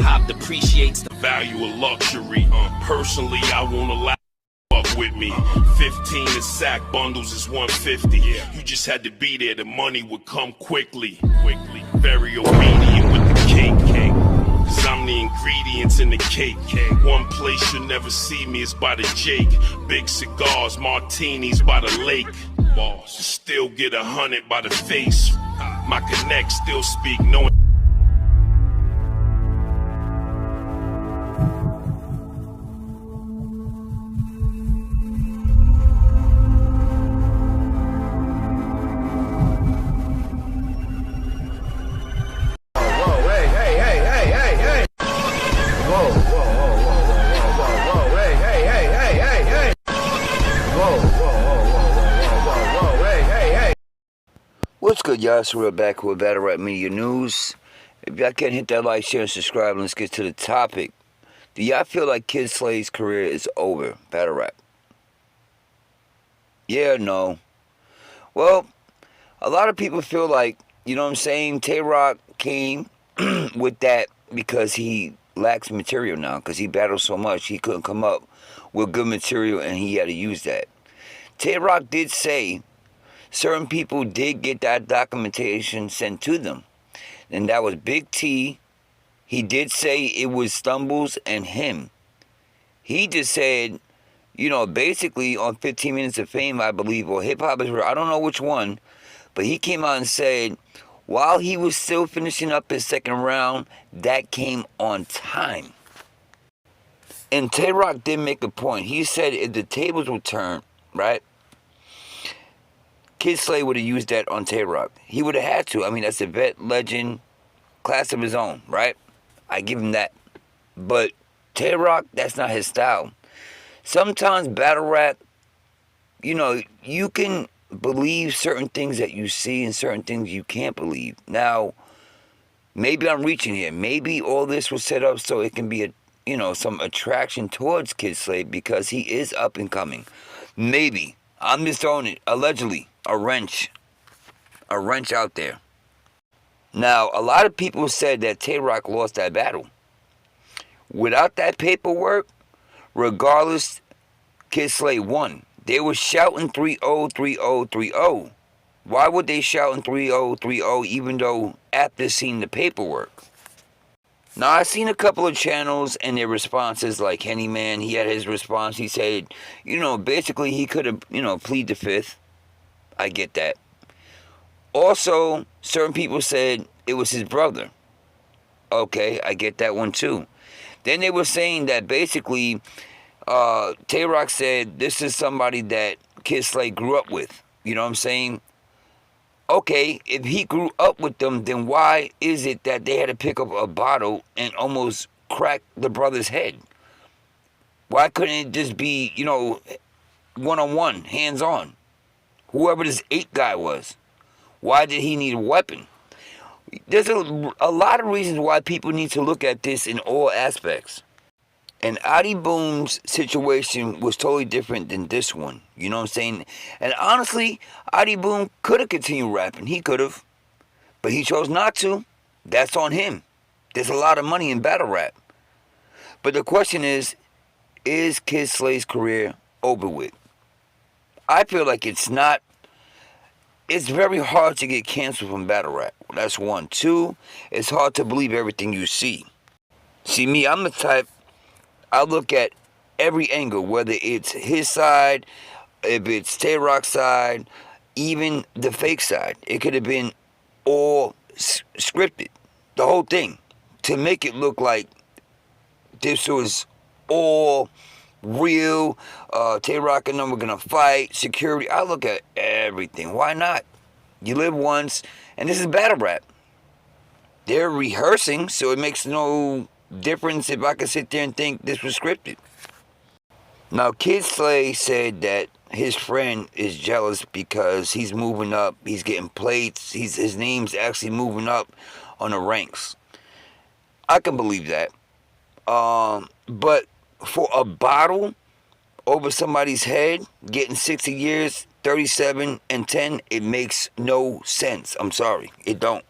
Hop depreciates the value of luxury. Personally, I won't allow fuck with me. 15 in sack bundles is 150. You just had to be there. The money would come quickly. Very obedient with the cake. Cause I'm the ingredients in the cake. One place you'll never see me is by the Jake. Big cigars, martinis by the lake. Still get 100 by the face. My connect still speak knowing. What's good, y'all? So we're back with Battlerap Media News. If y'all can hit that like, share, and subscribe, let's get to the topic. Do y'all feel like Kid Slade's career is over? Battlerap. Yeah or no? Well, a lot of people feel like, you know what I'm saying, Tay-Rock came with that because he lacks material now, because he battled so much, he couldn't come up with good material, and he had to use that. Tay-Rock did say certain people did get that documentation sent to them. And that was Big T. He did say it was Stumbles and him. He just said, you know, basically on 15 Minutes of Fame, I believe, or Hip Hop is Real, I don't know which one, but he came out and said, while he was still finishing up his second round, that came on time. And Tay-Rock did make a point. He said if the tables were turned, right, Kid Slade would have used that on Tay-Rock. He would have had to. I mean, that's a vet, legend, class of his own, right? I give him that. But Tay-Rock, that's not his style. Sometimes battle rap, you know, you can believe certain things that you see and certain things you can't believe. Now, maybe I'm reaching here. Maybe all this was set up so it can be, you know, some attraction towards Kid Slade because he is up and coming. Maybe. I'm just throwing it, allegedly. A wrench out there. Now, a lot of people said that Tay-Rock lost that battle. Without that paperwork, regardless, Kid Slade won. They were shouting 3-0, 3-0, 3-0. Why would they shout in 3-0, 3-0 even though after seeing the paperwork? Now, I've seen a couple of channels and their responses, like Henny Man, he had his response. He said, you know, basically he could have, you know, plead the fifth. I get that. Also, certain people said it was his brother. Okay, I get that one too. Then they were saying that basically Tay-Rock said this is somebody that Kid Slade grew up with. You know what I'm saying? Okay, if he grew up with them, then why is it that they had to pick up a bottle and almost crack the brother's head? Why couldn't it just be, you know, one-on-one, hands-on? Whoever this 8 guy was, why did he need a weapon? There's a lot of reasons why people need to look at this in all aspects. And Adi Boom's situation was totally different than this one. You know what I'm saying? And honestly, Adi Boom could have continued rapping. He could have. But he chose not to. That's on him. There's a lot of money in battle rap. But the question is Kid Slade's career over with? I feel like it's not. It's very hard to get canceled from battle rap. That's one. 2, it's hard to believe everything you see. See, me, I'm the type, I look at every angle, whether it's his side, if it's Tay-Rock's side, even the fake side. It could have been all scripted, the whole thing, to make it look like this was all real. Tay-Rock and them were gonna fight, security. I look at everything. Why not? You live once, and this is battle rap. They're rehearsing, so it makes no difference if I could sit there and think this was scripted. Now, Kid Slade said that his friend is jealous because he's moving up, he's getting plates, his name's actually moving up on the ranks. I can believe that. But for a bottle over somebody's head, getting 60 years, 37 and 10, it makes no sense. I'm sorry, it don't.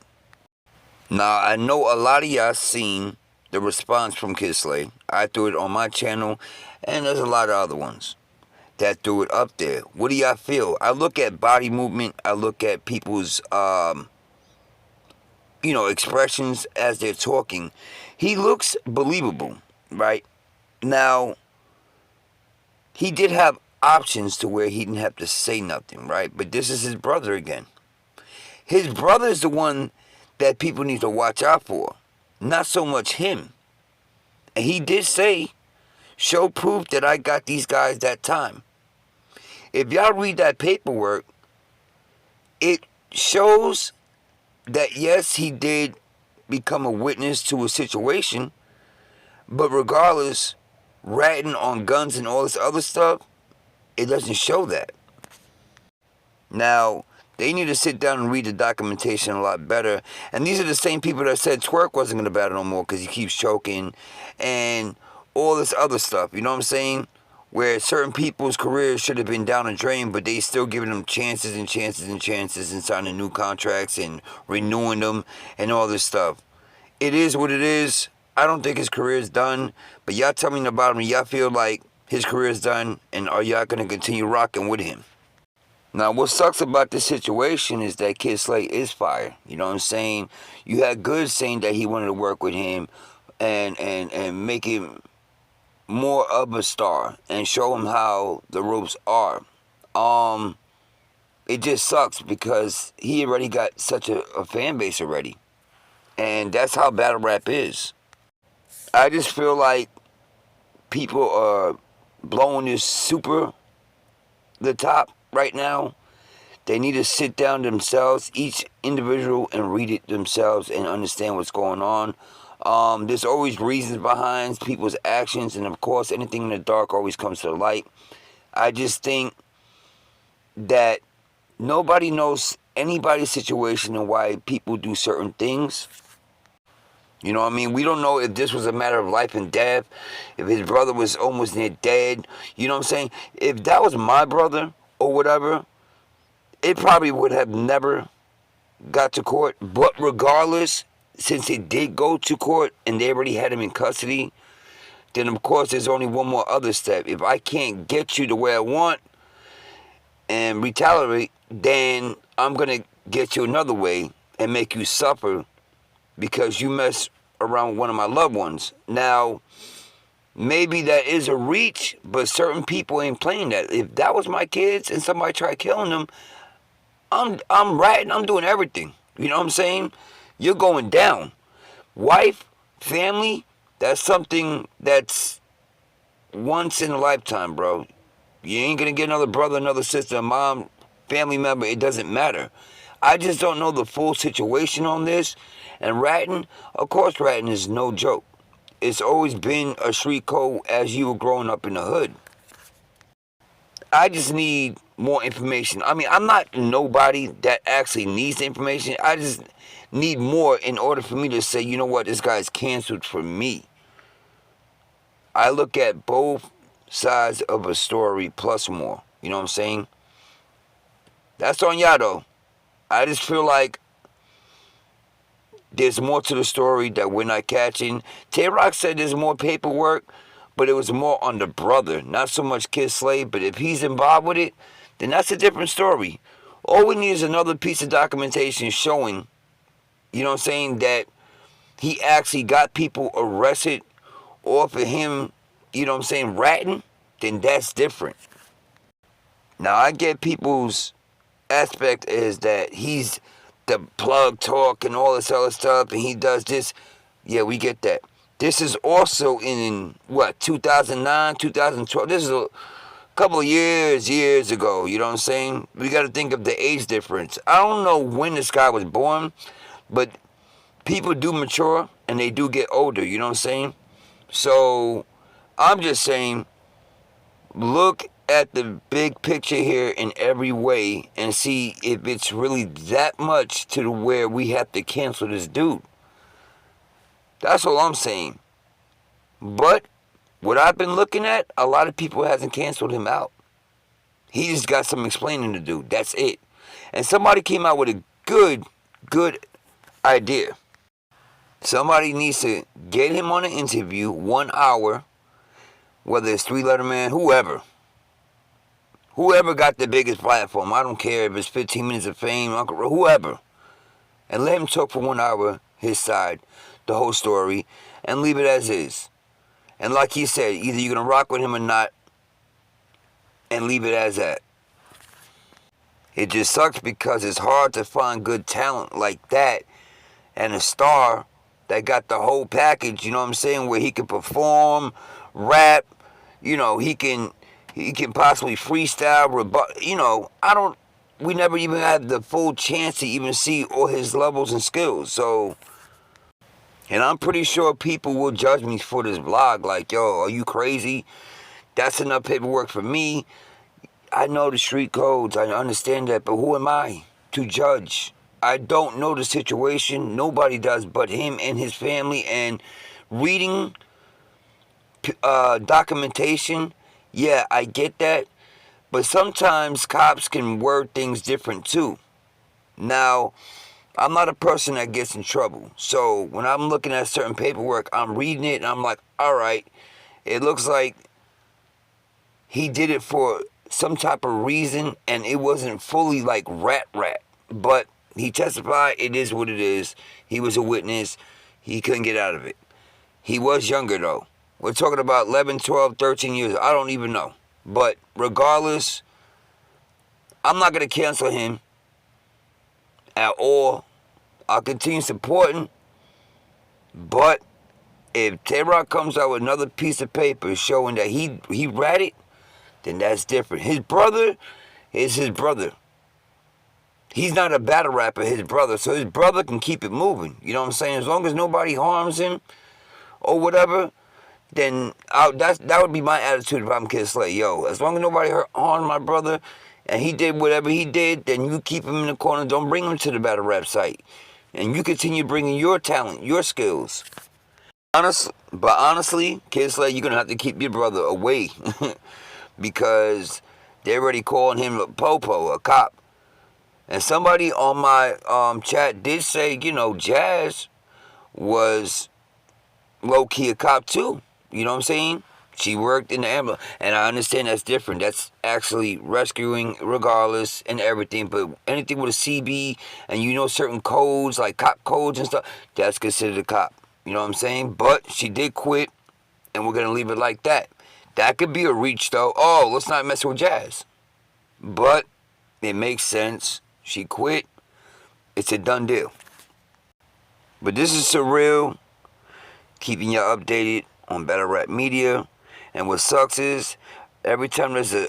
Now, I know a lot of y'all seen the response from Kid Slade. I threw it on my channel, and there's a lot of other ones that threw it up there. What do y'all feel? I look at body movement. I look at people's, expressions as they're talking. He looks believable, right? Now, he did have options to where he didn't have to say nothing, right? But this is his brother again. His brother is the one that people need to watch out for, not so much him. And he did say, show proof that I got these guys that time. If y'all read that paperwork, it shows that yes, he did become a witness to a situation, but regardless, ratting on guns and all this other stuff, it doesn't show that. Now, they need to sit down and read the documentation a lot better. And these are the same people that said Twerk wasn't going to battle no more because he keeps choking and all this other stuff. You know what I'm saying? Where certain people's careers should have been down the drain, but they still giving them chances and chances and chances and signing new contracts and renewing them and all this stuff. It is what it is. I don't think his career is done, but y'all tell me in the bottom, y'all feel like his career is done, and are y'all going to continue rocking with him? Now, what sucks about this situation is that Kid Slade is fire. You know what I'm saying? You had Good saying that he wanted to work with him and make him more of a star and show him how the ropes are. It just sucks because he already got such a fan base already. And that's how battle rap is. I just feel like people are blowing this super the top right now. They need to sit down themselves, each individual, and read it themselves and understand what's going on. There's always reasons behind people's actions, and of course, anything in the dark always comes to the light. I just think that nobody knows anybody's situation and why people do certain things. You know what I mean? We don't know if this was a matter of life and death, if his brother was almost near dead. You know what I'm saying? If that was my brother or whatever, it probably would have never got to court. But regardless, since it did go to court and they already had him in custody, then of course there's only one more other step. If I can't get you the way I want and retaliate, then I'm going to get you another way and make you suffer because you mess around with one of my loved ones. Now, maybe that is a reach, but certain people ain't playing that. If that was my kids and somebody tried killing them, I'm ratting, I'm doing everything. You know what I'm saying? You're going down. Wife, family, that's something that's once in a lifetime, bro. You ain't gonna get another brother, another sister, a mom, family member. It doesn't matter. I just don't know the full situation on this. And ratting, of course ratting is no joke. It's always been a street code as you were growing up in the hood. I just need more information. I mean, I'm not nobody that actually needs the information. I just need more in order for me to say, you know what, this guy's canceled for me. I look at both sides of a story plus more. You know what I'm saying? That's on y'all though. I just feel like there's more to the story that we're not catching. Tay-Rock said there's more paperwork, but it was more on the brother, not so much Kid Slade. But if he's involved with it, then that's a different story. All we need is another piece of documentation showing, you know what I'm saying, that he actually got people arrested, or for him, you know what I'm saying, ratting, then that's different. Now, I get people's aspect is that he's the plug talk and all this other stuff, and he does this. Yeah, we get that. This is also in, what, 2009, 2012? This is a couple of years ago, you know what I'm saying? We got to think of the age difference. I don't know when this guy was born, but people do mature, and they do get older, you know what I'm saying? So, I'm just saying, look at the big picture here in every way and see if it's really that much to where we have to cancel this dude. That's all I'm saying. But what I've been looking at, a lot of people hasn't canceled him out. He just got some explaining to do. That's it. And somebody came out with a good idea. Somebody needs to get him on an interview, 1 hour, whether it's Three Letter Man, whoever. Whoever got the biggest platform. I don't care if it's 15 minutes of fame, whoever. And let him talk for 1 hour, his side, the whole story, and leave it as is. And like he said, either you're going to rock with him or not, and leave it as that. It just sucks because it's hard to find good talent like that and a star that got the whole package, you know what I'm saying, where he can perform, rap, you know, he can possibly freestyle, you know, we never even had the full chance to even see all his levels and skills. So, and I'm pretty sure people will judge me for this vlog, like, yo, are you crazy? That's enough paperwork for me. I know the street codes, I understand that, but who am I to judge? I don't know the situation. Nobody does but him and his family. And reading documentation, yeah, I get that. But sometimes cops can word things different too. Now, I'm not a person that gets in trouble. So when I'm looking at certain paperwork, I'm reading it and I'm like, all right, it looks like he did it for some type of reason and it wasn't fully like rat. But he testified, it is what it is. He was a witness. He couldn't get out of it. He was younger though. We're talking about 11, 12, 13 years. I don't even know. But regardless, I'm not going to cancel him at all. I'll continue supporting. But if Tay-Rock comes out with another piece of paper showing that he ratted, then that's different. His brother is his brother. He's not a battle rapper, his brother. So his brother can keep it moving. You know what I'm saying? As long as nobody harms him or whatever, then that would be my attitude if I'm Kid Slade. Yo, as long as nobody harmed my brother and he did whatever he did, then you keep him in the corner. Don't bring him to the battle rap site. And you continue bringing your talent, your skills. Honestly, Kid Slade, you're going to have to keep your brother away. Because they're already calling him a popo, a cop. And somebody on my chat did say, you know, Jazz was low-key a cop too. You know what I'm saying? She worked in the ambulance. And I understand that's different. That's actually rescuing regardless and everything. But anything with a CB and you know certain codes, like cop codes and stuff, that's considered a cop. You know what I'm saying? But she did quit, and we're going to leave it like that. That could be a reach, though. Oh, let's not mess with Jazz. But it makes sense. She quit. It's a done deal. But this is Surreal, keeping you updated on Battlerap Media. And what sucks is, every time there's a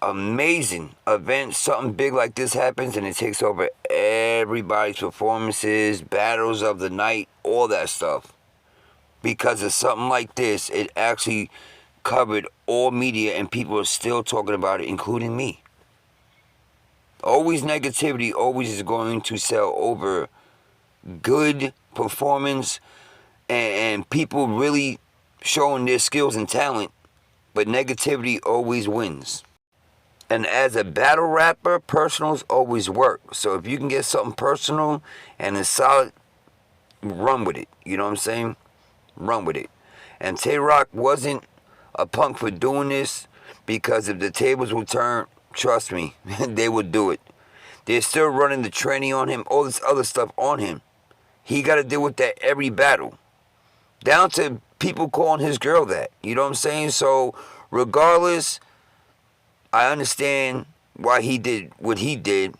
amazing event, something big like this happens, and it takes over everybody's performances, battles of the night, all that stuff. Because of something like this, it actually covered all media and people are still talking about it, including me. Always negativity always is going to sell over good performance and people really showing their skills and talent, but negativity always wins. And as a battle rapper, personals always work. So if you can get something personal and it's solid, run with it. You know what I'm saying? Run with it. And Tay-Rock wasn't a punk for doing this, because if the tables were turned, trust me, they would do it. They're still running the tranny on him, all this other stuff on him. He got to deal with that every battle. Down to people calling his girl that. You know what I'm saying? So, regardless, I understand why he did what he did.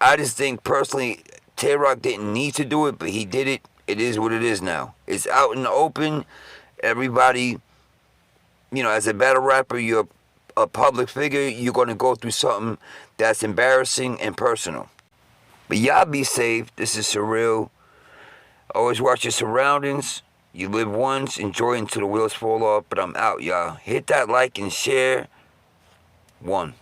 I just think, personally, Tay-Rock didn't need to do it, but he did it. It is what it is now. It's out in the open. Everybody, you know, as a battle rapper, you're a public figure. You're going to go through something that's embarrassing and personal. But y'all be safe. This is Surreal. Always watch your surroundings. You live once. Enjoy until the wheels fall off. But I'm out, y'all. Hit that like and share. 1.